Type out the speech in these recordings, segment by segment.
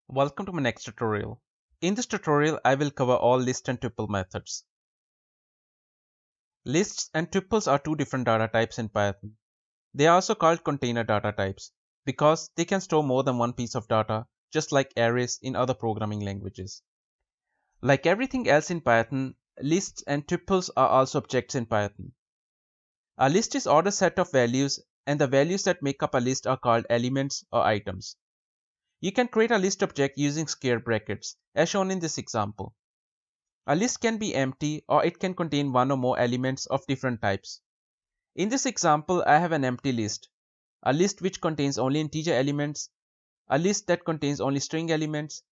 Welcome to my next tutorial. In this tutorial, I will cover all list and tuple methods. Lists and tuples are two different data types in Python. They are also called container data types because they can store more than one piece of data, just like arrays in other programming languages. Like everything else in Python, lists and tuples are also objects in Python. A list is ordered set of values, and the values that make up a list are called elements or items. You can create a list object using square brackets, as shown in this example. A list can be empty or it can contain one or more elements of different types. In this example, I have an empty list, a list which contains only integer elements, a list that contains only string elements,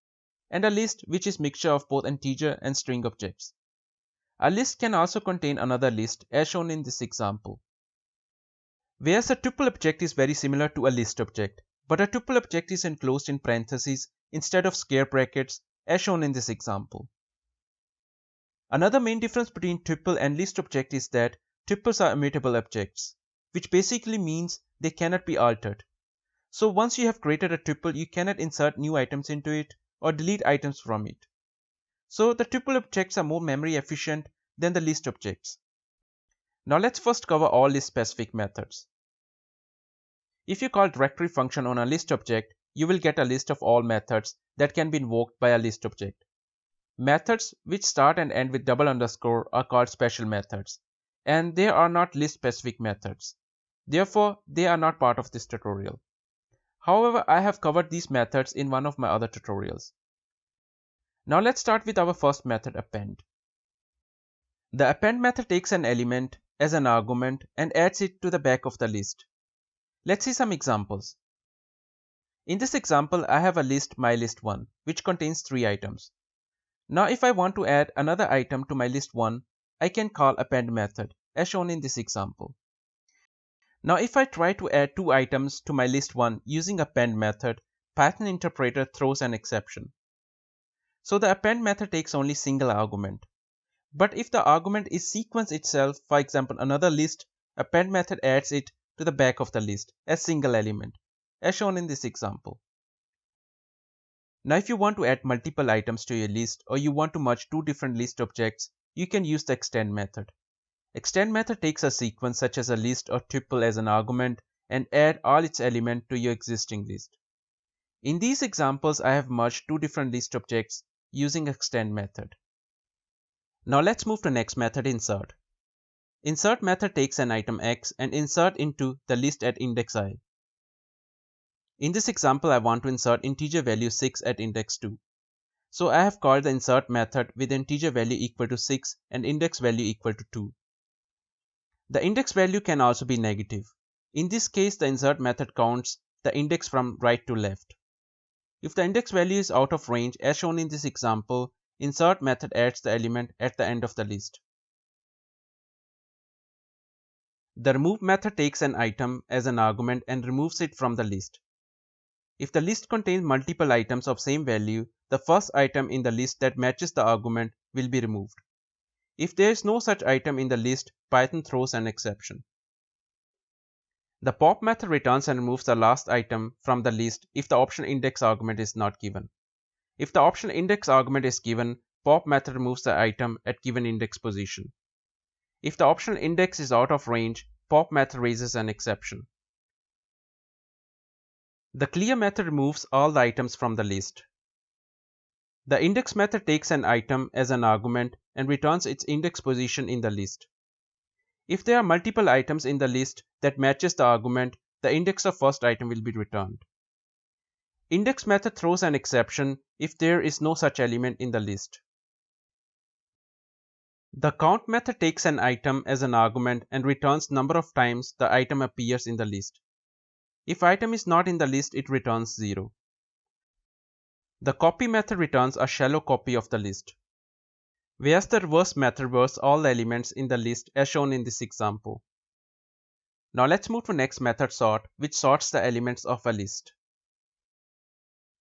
and a list which is mixture of both integer and string objects. A list can also contain another list, as shown in this example. Whereas a tuple object is very similar to a list object, but a tuple object is enclosed in parentheses instead of square brackets, as shown in this example. Another main difference between tuple and list object is that tuples are immutable objects, which basically means they cannot be altered. So once you have created a tuple, you cannot insert new items into it or delete items from it. So the tuple objects are more memory efficient than the list objects. Now let's first cover all list specific methods. If you call directory function on a list object, you will get a list of all methods that can be invoked by a list object. Methods which start and end with double underscore are called special methods, and they are not list specific methods. Therefore, they are not part of this tutorial. However, I have covered these methods in one of my other tutorials. Now let's start with our first method, append. The append method takes an element as an argument and adds it to the back of the list. Let's see some examples. In this example, I have a list mylist1 which contains 3 items. Now if I want to add another item to my list1, I can call append method as shown in this example. Now if I try to add 2 items to my list1 using append method, Python interpreter throws an exception. So the append method takes only single argument. But if the argument is sequence itself, for example another list, append method adds it to the back of the list as single element, as shown in this example. Now if you want to add multiple items to your list or you want to merge 2 different list objects, you can use the extend method. Extend method takes a sequence such as a list or tuple as an argument and add all its elements to your existing list. In these examples, I have merged 2 different list objects using extend method. Now let's move to next method, insert. Insert method takes an item x and insert into the list at index I. In this example, I want to insert integer value 6 at index 2. So I have called the insert method with integer value equal to 6 and index value equal to 2. The index value can also be negative. In this case, the insert method counts the index from right to left. If the index value is out of range, as shown in this example, insert method adds the element at the end of the list. The remove method takes an item as an argument and removes it from the list. If the list contains multiple items of same value, the first item in the list that matches the argument will be removed. If there is no such item in the list, Python throws an exception. The pop method returns and removes the last item from the list if the optional index argument is not given. If the optional index argument is given, pop method removes the item at given index position. If the optional index is out of range, pop method raises an exception. The clear method removes all the items from the list. The index method takes an item as an argument and returns its index position in the list. If there are multiple items in the list that matches the argument, the index of first item will be returned. Index method throws an exception if there is no such element in the list. The count method takes an item as an argument and returns number of times the item appears in the list. If item is not in the list, it returns 0. The copy method returns a shallow copy of the list. Whereas the reverse method reverses all the elements in the list as shown in this example. Now let's move to next method, sort, which sorts the elements of a list.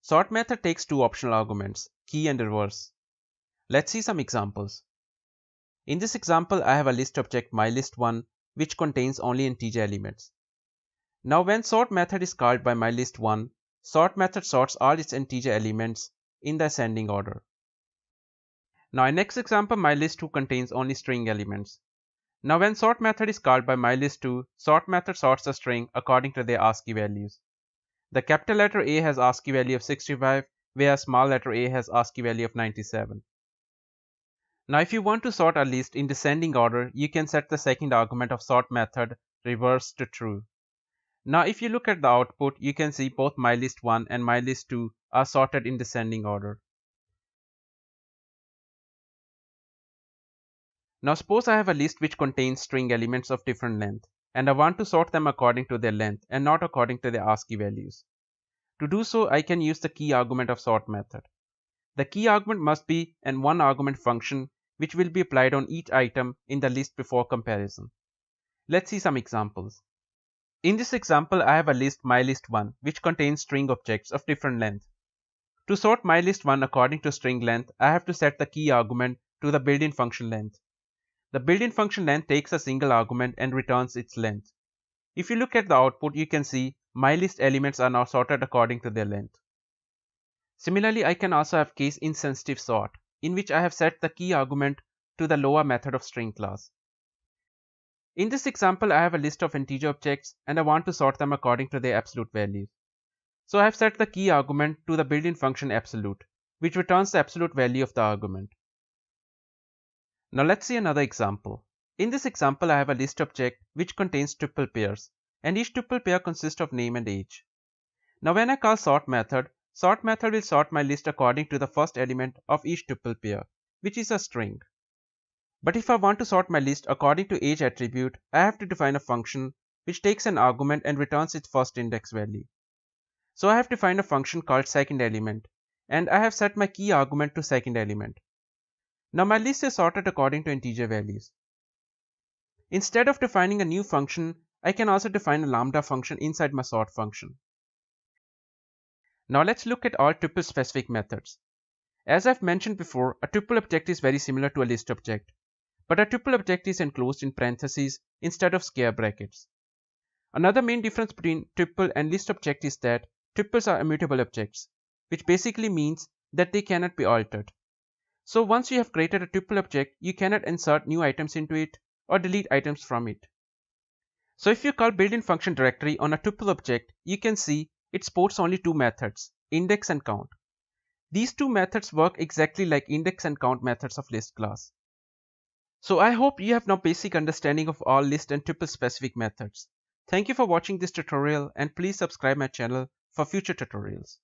Sort method takes 2 optional arguments, key and reverse. Let's see some examples. In this example, I have a list object mylist1 which contains only integer elements. Now when sort method is called by mylist1, Sort method sorts all its integer elements in the ascending order. Now in next example, mylist2 contains only string elements. Now when sort method is called by mylist2, sort method sorts the string according to their ASCII values. The capital letter A has ASCII value of 65, whereas small letter a has ASCII value of 97. Now if you want to sort a list in descending order, you can set the second argument of sort method reverse to true. Now if you look at the output, you can see both mylist1 and mylist2 are sorted in descending order. Now suppose I have a list which contains string elements of different length, and I want to sort them according to their length and not according to their ASCII values. To do so, I can use the key argument of sort method. The key argument must be an one argument function which will be applied on each item in the list before comparison. Let's see some examples. In this example, I have a list mylist1 which contains string objects of different length. To sort mylist1 according to string length, I have to set the key argument to the built-in function length. The built-in function length takes a single argument and returns its length. If you look at the output, you can see mylist elements are now sorted according to their length. Similarly, I can also have case insensitive sort, in which I have set the key argument to the lower method of string class. In this example, I have a list of integer objects and I want to sort them according to their absolute values. So I have set the key argument to the built-in function absolute, which returns the absolute value of the argument. Now let's see another example. In this example, I have a list object which contains tuple pairs, and each tuple pair consists of name and age. Now when I call sort method will sort my list according to the first element of each tuple pair, which is a string. But if I want to sort my list according to age attribute, I have to define a function which takes an argument and returns its first index value. So I have defined a function called second element, and I have set my key argument to second element. Now my list is sorted according to integer values. Instead of defining a new function, I can also define a lambda function inside my sort function. Now let's look at all tuple specific methods. As I've mentioned before, a tuple object is very similar to a list object, but a tuple object is enclosed in parentheses instead of square brackets. Another main difference between tuple and list object is that tuples are immutable objects, which basically means that they cannot be altered. So once you have created a tuple object, you cannot insert new items into it or delete items from it. So if you call built-in function directory on a tuple object, you can see it supports only two methods, index and count. These two methods work exactly like index and count methods of list class. So I hope you have now basic understanding of all list and tuple specific methods. Thank you for watching this tutorial and please subscribe my channel for future tutorials.